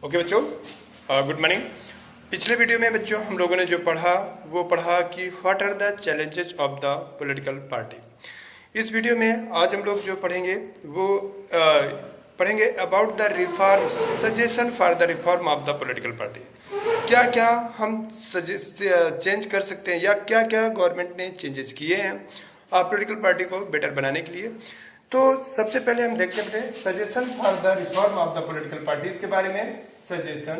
Okay बच्चों, good morning. पिछले video में बच्चों हम लोगों ने जो पढ़ा वो पढ़ा कि what are the challenges of the political party. इस वीडियो में आज हम लोग जो पढ़ेंगे वो पढ़ेंगे about the reform, suggestion for the reform of the political party. क्या क्या हम चेंज कर सकते हैं या क्या क्या गवर्नमेंट ने चेंजेस किए हैं पॉलिटिकल पार्टी को बेटर बनाने के लिए। तो सबसे पहले हम देखते हैं suggestion for the reform of the political parties के बारे में। Suggestion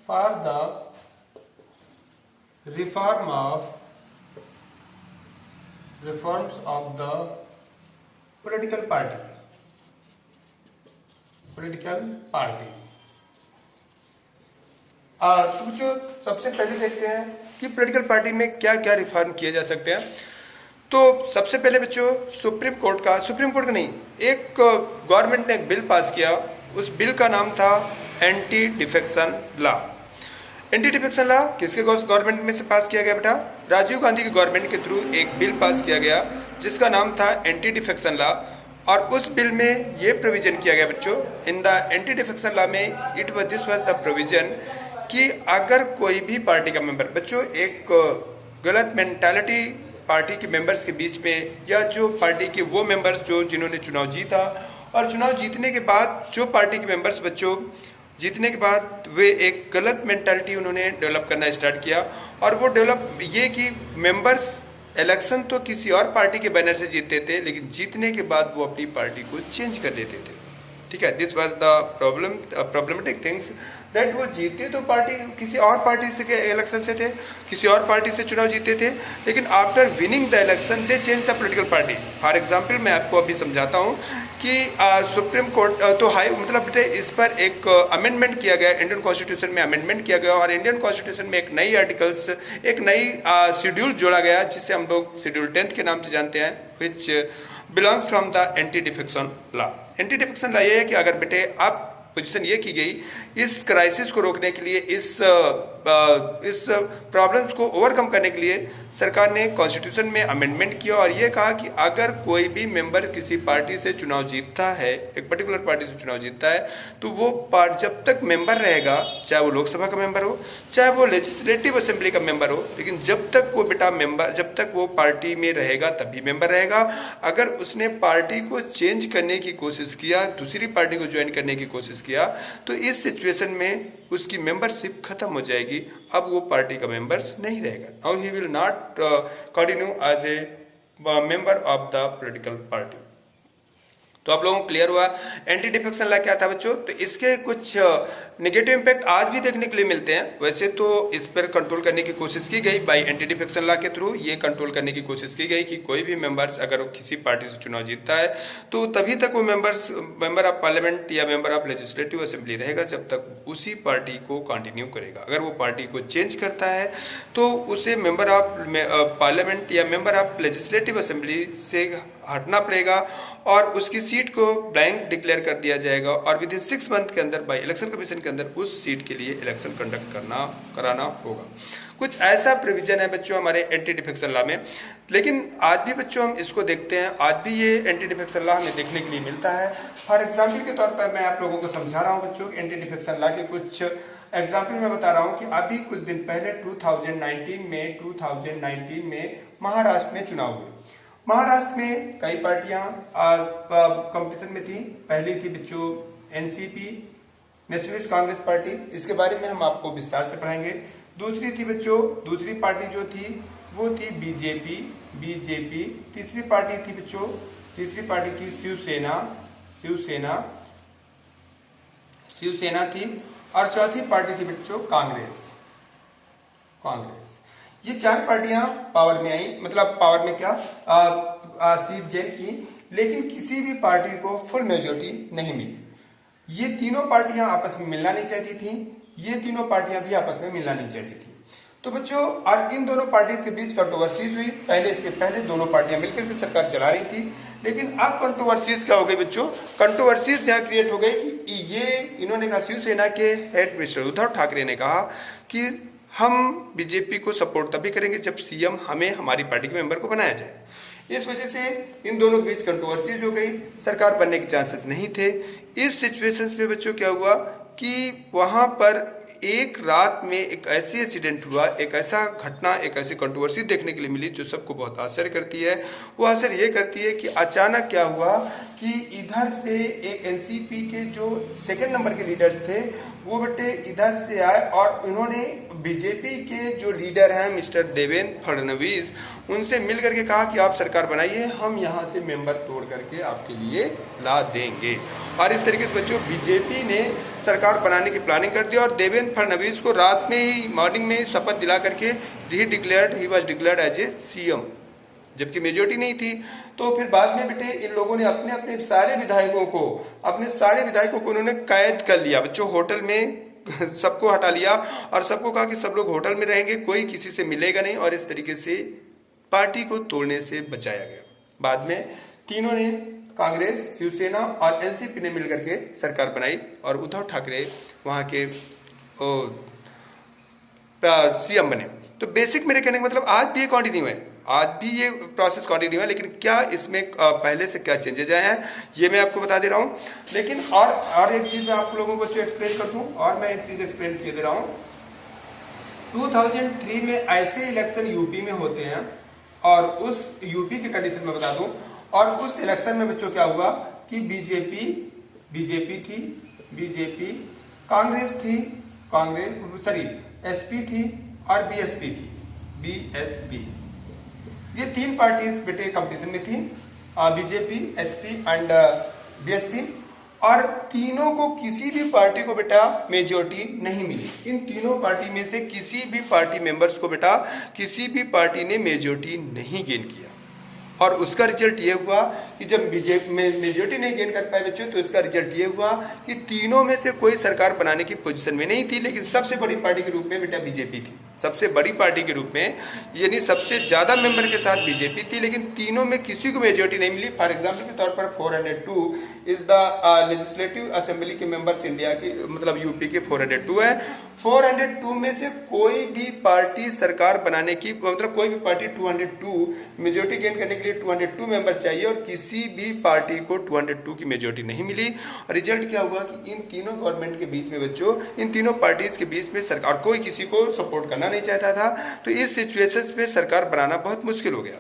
for the reforms of the political party. तो जो सबसे पहले देखते हैं कि पॉलिटिकल पार्टी में क्या क्या रिफॉर्म किए जा सकते हैं। तो सबसे पहले बच्चों सुप्रीम कोर्ट का नहीं, एक गवर्नमेंट ने एक बिल पास किया। उस बिल का नाम था anti defection law. Anti defection law किसके गवर्नमेंट में से पास किया गया बेटा? राजीव गांधी की गवर्नमेंट के थ्रू एक बिल पास किया गया जिसका नाम था एंटी डिफेक्शन लॉ। और उस बिल में ये प्रोविजन किया गया बच्चों, in the anti defection law में दिस वाज द प्रोविजन कि अगर कोई भी पार्टी का मेंबर बच्चों एक गलत मेंटालिटी पार्टी के मेंबर्स के बीच में, या जो पार्टी के वो मेंबर्स जो जिन्होंने चुनाव जीता और चुनाव जीतने के बाद जो पार्टी के मेंबर्स बच्चों जीतने के बाद वे एक गलत मेंटालिटी उन्होंने डेवलप करना स्टार्ट किया। और वो डेवलप ये कि मेंबर्स इलेक्शन तो किसी और पार्टी के बैनर से जीतते थे, लेकिन जीतने के बाद वो अपनी पार्टी को चेंज कर देते थे। ठीक है, this was the problematic things that वो जीते तो पार्टी किसी और पार्टी से के इलेक्शन से थे, किसी और पार्टी से चुनाव जीते थे, लेकिन after winning the election they change the political party. For example मैं आपको अभी समझाता हूँ कि सुप्रीम कोर्ट तो हाई मतलब इस पर एक अमेंडमेंट किया गया, इंडियन कॉन्स्टिट्यूशन में अमेंडमेंट किया गया और इंडियन कॉन्स्टिट्यूशन में एक नई आर्टिकल्स, एक नई शेड्यूल जोड़ा गया जिसे हम लोग शेड्यूल 10 के नाम से जानते हैं, which belongs from the anti defection law. Anti defection law ये है कि अगर बेटे आप पोजीशन ये की गई इस क्राइसिस को रोकने के लिए, इस प्रॉब्लम्स को ओवरकम करने के लिए सरकार ने कॉन्स्टिट्यूशन में अमेंडमेंट किया और ये कहा कि अगर कोई भी मेंबर किसी पार्टी से चुनाव जीतता है, एक पर्टिकुलर पार्टी से चुनाव जीतता है, तो वो जब तक मेंबर रहेगा, चाहे वो लोकसभा का मेंबर हो, चाहे वो लेजिस्लेटिव असेंबली का मेंबर हो, लेकिन जब तक वो बेटा मेंबर, जब तक वो पार्टी में रहेगा तभी मेंबर रहेगा। अगर उसने पार्टी को चेंज करने की कोशिश किया, दूसरी पार्टी को ज्वाइन करने की कोशिश किया, तो इस सिचुएशन में उसकी मेंबरशिप खत्म हो जाएगी। अब वो पार्टी का मेंबर्स नहीं रहेगा। Now he will not continue as a member of the political party. तो आप लोगों को क्लियर हुआ एंटी डिफेक्शन लॉ क्या था बच्चों। तो इसके कुछ नेगेटिव इंपैक्ट आज भी देखने के लिए मिलते हैं। वैसे तो इस पर कंट्रोल करने की कोशिश की गई बाय एंटी डिफेक्शन लॉ के थ्रू, ये कंट्रोल करने की कोशिश की गई कि कोई भी मेंबर्स अगर किसी पार्टी से चुनाव जीतता है तो तभी तक वो मेंबर ऑफ पार्लियामेंट या मेंबर ऑफ लेजिस्लेटिव असेंबली रहेगा जब तक उसी पार्टी को कंटिन्यू करेगा। अगर वो पार्टी को चेंज करता है तो उसे मेंबर ऑफ पार्लियामेंट या मेंबर ऑफ लेजिस्लेटिव असेंबली से हटना पड़ेगा और उसकी सीट को ब्लैंक डिक्लेयर कर दिया जाएगा और विद इन 6 मंथ के अंदर बाय इलेक्शन कमीशन के अंदर उस सीट के लिए इलेक्शन कंडक्ट कराना होगा। कुछ ऐसा प्रोविजन है बच्चों हमारे एंटी डिफेक्शन लॉ में। लेकिन आज भी बच्चों हम इसको देखते हैं, आज भी ये एंटी डिफेक्शन लॉ हमें देखने के लिए मिलता है। फॉर एग्जाम्पल के तौर पर मैं आप लोगों को समझा रहा हूँ बच्चों, एंटी डिफेक्शन लॉ के कुछ एग्जाम्पल मैं बता रहा हूँ कि अभी कुछ दिन पहले 2019 में महाराष्ट्र में चुनाव हुए। महाराष्ट्र में कई पार्टियां कंपटीशन में थी। पहली थी बच्चों एनसीपी, नेशनलिस्ट कांग्रेस पार्टी, इसके बारे में हम आपको विस्तार से पढ़ाएंगे। दूसरी थी बच्चों, दूसरी पार्टी जो थी वो थी बीजेपी। तीसरी पार्टी थी बच्चों, तीसरी पार्टी थी शिवसेना थी और चौथी पार्टी थी बच्चों कांग्रेस। ये 4 पार्टियां पावर में आई, मतलब पावर में क्या सीट गेन की, लेकिन किसी भी पार्टी को फुल मेजोरिटी नहीं मिली। ये तीनों पार्टियां आपस में मिलना नहीं चाहती थी, ये तीनों पार्टियां भी आपस में मिलना नहीं चाहती थी। तो बच्चों और इन दोनों पार्टीज के बीच कंट्रोवर्सीज हुई। इसके पहले दोनों पार्टियां मिलकर के सरकार चला रही थी, लेकिन अब कंट्रोवर्सीज क्या हो गई बच्चों? कंट्रोवर्सीज यहाँ क्रिएट हो गई कि ये इन्होंने कहा, शिवसेना के हेड मिनिस्टर उद्धव ठाकरे ने कहा कि हम बीजेपी को सपोर्ट तभी करेंगे जब सीएम हमें हमारी पार्टी के मेंबर को बनाया जाए। इस वजह से इन दोनों के बीच कंट्रोवर्सीज हो गई, सरकार बनने के चांसेस नहीं थे। इस सिचुएशंस में बच्चों क्या हुआ कि वहां पर एक रात में एक ऐसी इंसिडेंट हुआ, एक ऐसा घटना, एक ऐसी कंट्रोवर्सी देखने के लिए मिली जो सबको बहुत आश्चर्य करती है। वो आश्चर्य ये करती है कि अचानक क्या हुआ कि इधर से एक एनसीपी के जो सेकंड नंबर के लीडर्स थे वो बेटे इधर से आए और इन्होंने बीजेपी के जो लीडर हैं मिस्टर देवेंद्र फडणवीस, उनसे मिल करके कहा कि आप सरकार बनाइए, हम यहाँ से मेंबर तोड़ करके आपके लिए ला देंगे। और इस तरीके से बच्चों बीजेपी ने सरकार बनाने की प्लानिंग कर दी और देवेंद्र फडणवीस को रात में ही, मॉर्निंग में ही शपथ दिला करके he was declared as a CM, जबकि मेजोरिटी नहीं थी। तो फिर बाद में बेटे इन लोगों ने अपने अपने सारे विधायकों को उन्होंने कैद कर लिया बच्चों, होटल में सबको हटा लिया और सबको कहा कि सब लोग होटल में रहेंगे, कोई किसी से मिलेगा नहीं, और इस तरीके से पार्टी को तोड़ने से बचाया गया। बाद में तीनों ने, कांग्रेस, शिवसेना और एनसीपी ने मिलकर के सरकार बनाई और उद्धव ठाकरे वहां के सीएम बने। तो बेसिक मेरे कहने का मतलब आज भी ये कंटिन्यू है, आज भी ये प्रोसेस कंटिन्यू है, लेकिन क्या इसमें पहले से क्या चेंजेज आए हैं ये मैं आपको बता दे रहा हूं। लेकिन और एक चीज मैं आप लोगों को एक्सप्लेन कर दूं, और मैं एक चीज एक्सप्लेन किए दे रहा हूं। 2003 में ऐसे इलेक्शन यूपी में होते हैं और उस यूपी के कंडीशन में बता दूं, और उस इलेक्शन में बच्चों क्या हुआ कि बीजेपी, एसपी थी और बीएसपी, ये तीन पार्टीज बेटे कंपटीशन में थी, बीजेपी, एसपी एंड बीएसपी, और तीनों को किसी भी पार्टी को बेटा मेजोरिटी नहीं मिली। इन तीनों पार्टी में से किसी भी पार्टी मेंबर्स को बेटा किसी भी पार्टी ने मेजोरिटी नहीं गेन किया, और उसका रिजल्ट ये हुआ कि जब बीजेपी में मेजोरिटी नहीं गेन कर पाए बच्चों, तो इसका रिजल्ट ये हुआ कि तीनों में से कोई सरकार बनाने की पोजीशन में नहीं थी, लेकिन सबसे बड़ी पार्टी के रूप में बेटा बीजेपी थी, सबसे बड़ी पार्टी के रूप में, यानी सबसे ज्यादा मेंबर के साथ बीजेपी थी, लेकिन तीनों में किसी को मेजोरिटी नहीं मिली। फॉर एग्जाम्पल के तौर पर 402 इज द लेजिस्लेटिव असेंबली के मेंबर्स इंडिया की, मतलब यूपी के 402 है। 402 में से कोई भी पार्टी सरकार बनाने की, मतलब कोई भी पार्टी 202 मेजोरिटी गेन करने के लिए 202 मेंबर्स चाहिए, और किसी भी पार्टी को 202 की मेजोरिटी नहीं मिली। और रिजल्ट क्या हुआ कि इन तीनों गवर्नमेंट के बीच में बच्चों, इन तीनों पार्टीज के बीच में सरकार, कोई किसी को सपोर्ट करना नहीं चाहता था। तो इस सिचुएशन पे सरकार बनाना बहुत मुश्किल हो गया।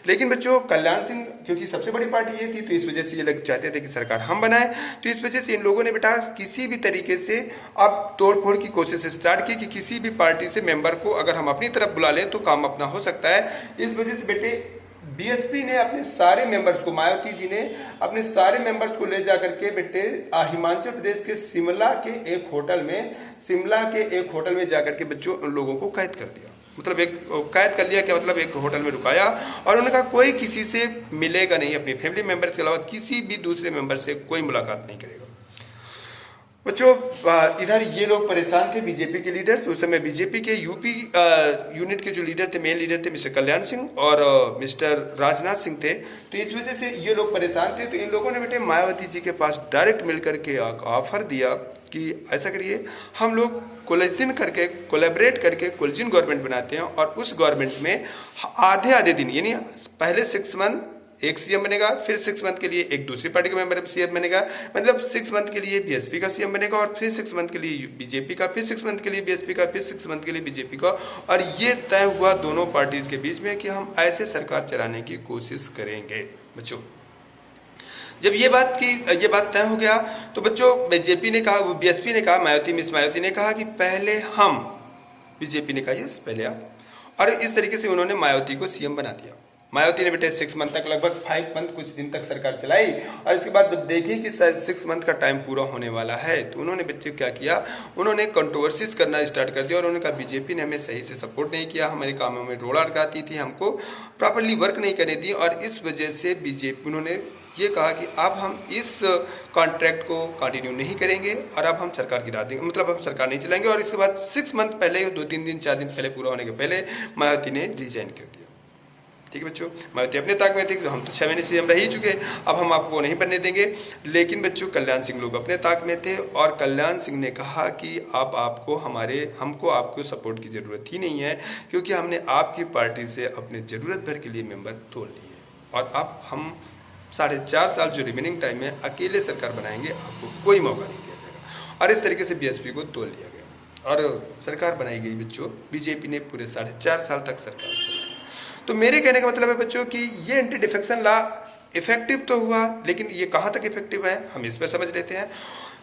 लेकिन बच्चों कल्याण सिंह, क्योंकि सबसे बड़ी पार्टी ये थी, तो इस वजह से ये लोग चाहते थे कि सरकार हम बनाए, तो इस वजह से इन लोगों ने बेटा किसी भी तरीके से अब तोड़फोड़ की कोशिश स्टार्ट की कि किसी भी पार्टी से मेंबर को अगर हम अपनी तरफ बुला लें तो काम अपना हो सकता है। इस वजह से बेटे बीएसपी ने अपने सारे मेंबर्स को, मायावती जी ने अपने सारे मेंबर्स को ले जाकर के बेटे हिमाचल प्रदेश के शिमला के एक होटल में जाकर के बच्चों उन लोगों को कैद कर दिया, मतलब एक कैद कर लिया, क्या मतलब एक होटल में रुकाया, और उन्होंने कहा कोई किसी से मिलेगा नहीं, अपने फैमिली मेंबर्स के अलावा किसी भी दूसरे मेंबर से कोई मुलाकात नहीं करेगा। बच्चों इधर ये लोग परेशान थे, बीजेपी के लीडर्स, उस समय बीजेपी के यूपी यूनिट के जो लीडर थे, मेन लीडर थे मिस्टर कल्याण सिंह और मिस्टर राजनाथ सिंह थे। तो इस वजह से ये लोग परेशान थे। तो इन लोगों ने बेटे मायावती जी के पास डायरेक्ट मिलकर के ऑफर दिया कि ऐसा करिए, हम लोग कोलैबोरेट करके कोलिजन गवर्नमेंट बनाते हैं, और उस गवर्नमेंट में आधे दिन, यानी पहले 6 मंथ एक सीएम बनेगा, फिर 6 मंथ के लिए एक दूसरी पार्टी का मेंबर सीएम बनेगा, मतलब 6 मंथ के लिए बीएसपी का सीएम बनेगा, और फिर 6 मंथ के लिए बीजेपी का, फिर 6 मंथ के लिए बीएसपी का, फिर 6 मंथ के लिए बीजेपी का। और ये तय हुआ दोनों पार्टीज के बीच में कि हम ऐसे सरकार चलाने की कोशिश करेंगे। बच्चों जब ये बात तय हो गया, तो बच्चों बीजेपी ने कहा, बीएसपी ने कहा, मिस मायावती ने कहा कि पहले हम, बीजेपी ने कहा यस पहले आप, और इस तरीके से उन्होंने मायावती को सीएम बना दिया। मायावती ने बेटे 6 मंथ तक, लगभग 5 मंथ कुछ दिन तक सरकार चलाई, और इसके बाद जब देखी कि 6 मंथ का टाइम पूरा होने वाला है, तो उन्होंने बच्चे क्या किया, उन्होंने कंट्रोवर्सीज करना स्टार्ट कर दिया, और उन्होंने कहा बीजेपी ने हमें सही से सपोर्ट नहीं किया, हमारे कामों में रोड़ा अटकाती थी, हमको प्रॉपरली वर्क नहीं करने दी, और इस वजह से बीजेपी, उन्होंने ये कहा कि अब हम इस कॉन्ट्रैक्ट को कंटिन्यू नहीं करेंगे, और अब हम सरकार गिरा देंगे, मतलब हम सरकार नहीं चलाएंगे। और इसके बाद 6 मंथ पहले, 2-3 दिन 4 दिन पहले पूरा होने के पहले मायावती ने रिजाइन कर दिया। ठीक है बच्चों, मायावती अपने ताक में थे कि हम तो 6 महीने सीएम रह ही चुके, अब हम आपको नहीं बनने देंगे। लेकिन बच्चों कल्याण सिंह लोग अपने ताक में थे, और कल्याण सिंह ने कहा कि अब हमको आपको सपोर्ट की जरूरत ही नहीं है, क्योंकि हमने आपकी पार्टी से अपने जरूरत भर के लिए मेंबर तोड़ लिए। और अब हम 4.5 साल जो रिमेनिंग टाइम है अकेले सरकार बनाएंगे, आपको कोई मौका नहीं दिया जाएगा। और इस तरीके से बीएसपी को तोड़ लिया गया और सरकार बनाई गई बच्चों। बीजेपी ने पूरे 4.5 साल तक सरकार चलाई। तो मेरे कहने का मतलब है बच्चों कि ये एंटी डिफेक्शन लॉ इफेक्टिव तो हुआ, लेकिन ये कहाँ तक इफेक्टिव है हम इस पर समझ लेते हैं।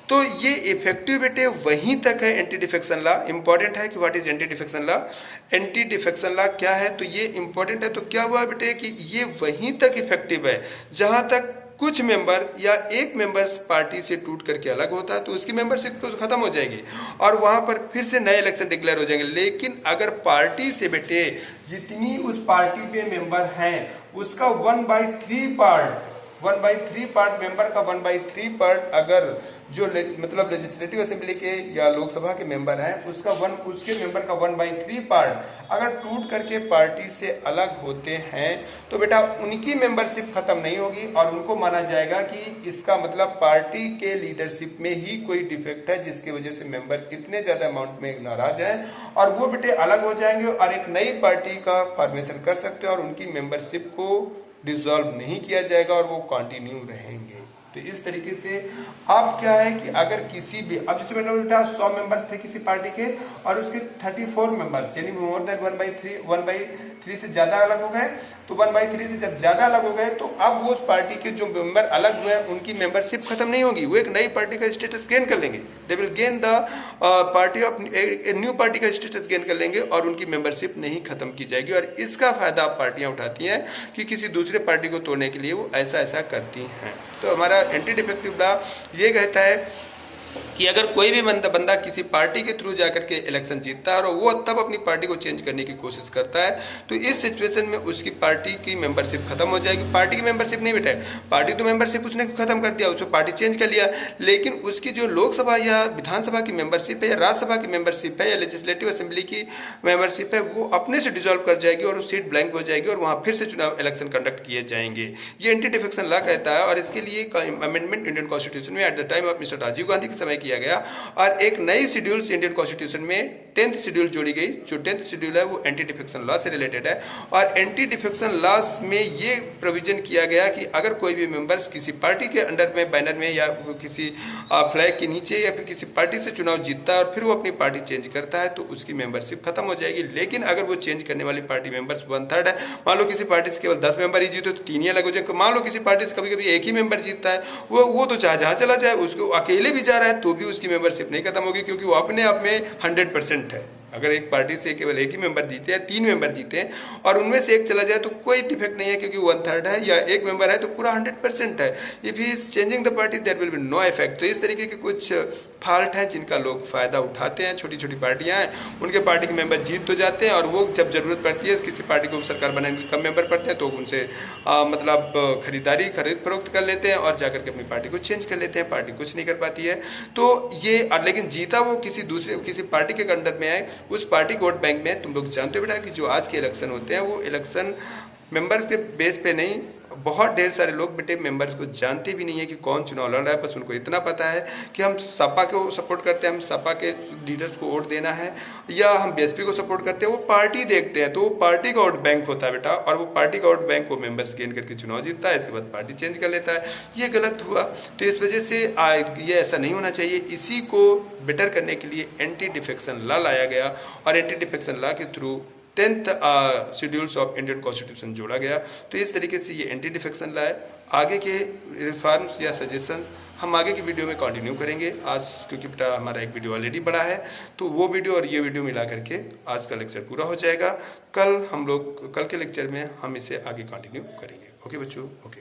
तो ये इफेक्टिव बेटे वहीं तक है एंटी डिफेक्शन लॉ। इंपॉर्टेंट है कि what is anti defection law. Anti defection law क्या है, तो ये इंपॉर्टेंट है। तो क्या हुआ बेटे कि ये वहीं तक इफेक्टिव है जहां तक कुछ मेंबर या एक मेंबर्स पार्टी से टूट करके अलग होता है, तो उसकी मेंबरशिप तो खत्म हो जाएगी और वहां पर फिर से नए इलेक्शन डिक्लेयर हो जाएंगे। लेकिन अगर पार्टी से बेटे जितनी उस पार्टी पे मेंबर हैं उसका 1/3 पार्ट मेंबर का 1/3 पार्ट अगर जो मतलब लेजिस्लेटिव असेंबली के या लोकसभा के मेंबर हैं उसके मेंबर का 1/3 पार्ट अगर टूट करके पार्टी से अलग होते हैं तो बेटा उनकी मेंबरशिप खत्म नहीं होगी और उनको माना जाएगा कि इसका मतलब पार्टी के लीडरशिप में ही कोई डिफेक्ट है जिसकी वजह से मेंबर इतने ज्यादा अमाउंट में नाराज हैं और वो बेटे अलग हो जाएंगे और एक नई पार्टी का फॉर्मेशन कर सकते हैं और उनकी मेंबरशिप को डिसॉल्व नहीं किया जाएगा और वो कंटिन्यू रहेंगे। तो इस तरीके से अब क्या है कि अगर किसी भी अब जैसे मैंने बेटा 100 मेंबर्स थे किसी पार्टी के और उसके 34 मेंबर्स यानी मोर देन 1/3 से ज्यादा अलग हो गए, तो 1/3 से जब ज्यादा अलग हो गए तो अब वो उस पार्टी के जो मेंबर अलग हुए उनकी मेंबरशिप खत्म नहीं होगी, वो एक नई पार्टी का स्टेटस गेन कर लेंगे। They will gain the party of new party का स्टेटस गेन कर लेंगे और उनकी मेंबरशिप नहीं खत्म की जाएगी। और इसका फायदा पार्टियां उठाती हैं कि किसी दूसरे पार्टी को तोड़ने के लिए वो ऐसा ऐसा करती हैं। तो हमारा एंटी डिफेक्टिव लॉ ये कहता है कि अगर कोई भी बंदा किसी पार्टी के थ्रू जाकर के इलेक्शन जीतता है और वो तब अपनी पार्टी को चेंज करने की कोशिश करता है तो इस सिचुएशन में उसकी पार्टी की मेंबरशिप खत्म हो जाएगी। पार्टी की मेंबरशिप नहीं बेटा, पार्टी तो मेंबरशिप उसने खत्म कर दिया, उसको पार्टी चेंज कर लिया, लेकिन उसकी जो लोकसभा या विधानसभा की मेंबरशिप है या राज्यसभा की मेंबरशिप है या लेजिस्लेटिव असेंबली की मेंबरशिप है वो अपने से डिसॉल्व कर जाएगी और सीट ब्लैंक हो जाएगी और वहां फिर से चुनाव इलेक्शन कंडक्ट किए जाएंगे। ये एंटी डिफेक्शन लॉ कहता है और इसके लिए अमेंडमेंट इंडियन कॉन्स्टिट्यूशन में at the time of mister Rajiv Gandhi के समय किया गया और एक नई शेड्यूल इंडियन कॉन्स्टिट्यूशन में 10th शेड्यूल जोड़ी गई। जो 10th शेड्यूल है वो एंटी डिफेक्शन लॉ से रिलेटेड है और एंटी डिफेक्शन लॉ में ये प्रोविजन किया गया कि अगर कोई भी मेंबर्स किसी पार्टी के अंडर में बैनर में या किसी फ्लैग के नीचे या फिर किसी पार्टी से चुनाव जीतता है और फिर वो अपनी पार्टी चेंज करता है तो उसकी मेंबरशिप खत्म हो जाएगी। लेकिन अगर वो चेंज करने वाली पार्टी मेंबर्स 1/3 है, मान लो किसी पार्टी से केवल 10 मेंबर ही जीते तो 3 ही अलग हो जाए, मान लो किसी पार्टी से कभी कभी एक ही मेंबर जीतता है वो तो चाहे जहां चला जाए, उसको अकेले भी जा रहा है तो भी उसकी मेंबरशिप नहीं खत्म होगी क्योंकि वो अपने आप में 100% है। अगर एक पार्टी से केवल एक ही मेंबर जीते हैं, 3 मेंबर जीते हैं और उनमें से एक चला जाए तो कोई डिफेक्ट नहीं है क्योंकि 1/3 है या एक मेंबर है तो पूरा 100% है। If he is changing the party there will be no effect. तो इस तरीके के कुछ फॉल्ट हैं जिनका लोग फायदा उठाते हैं। छोटी छोटी पार्टियां हैं उनके पार्टी के मेंबर जीत तो जाते हैं और वो जब जरूरत पड़ती है किसी पार्टी को सरकार बनाने की कम मेंबर पड़ते हैं तो उनसे मतलब खरीद फरोख्त कर लेते हैं और जाकर के अपनी पार्टी को चेंज कर लेते हैं, पार्टी कुछ नहीं कर पाती है। तो ये लेकिन जीता वो किसी पार्टी के अंडर में है, उस पार्टी वोट बैंक में। तुम लोग जानते हो बेटा कि जो आज के इलेक्शन होते हैं वो इलेक्शन मेंबर्स के बेस पे नहीं, बहुत ढेर सारे लोग बेटे मेंबर्स को जानते भी नहीं है कि कौन चुनाव लड़ रहा है। बस उनको इतना पता है कि हम सपा को सपोर्ट करते हैं, हम सपा के लीडर्स को वोट देना है या हम बीएसपी को सपोर्ट करते हैं। वो पार्टी देखते हैं तो वो पार्टी का वोट बैंक होता है बेटा और वो पार्टी का वोट बैंक वो मेंबर्स गेन करके चुनाव जीतता है, इसके बाद पार्टी चेंज कर लेता है। ये गलत हुआ। तो इस वजह से ये ऐसा नहीं होना चाहिए। इसी को बेटर करने के लिए एंटी डिफेक्शन लॉ लाया गया और एंटी डिफेक्शन लॉ के through 10th schedules of Indian constitution जोड़ा गया। तो इस तरीके से ये एंटी डिफेक्शन लॉ है। आगे के रिफॉर्म्स या सजेशंस हम आगे की वीडियो में कंटिन्यू करेंगे। आज क्योंकि बेटा हमारा एक वीडियो ऑलरेडी बड़ा है तो वो वीडियो और ये वीडियो मिला करके आज का लेक्चर पूरा हो जाएगा। कल के लेक्चर में हम इसे आगे कंटिन्यू करेंगे। ओके बच्चों, ओके।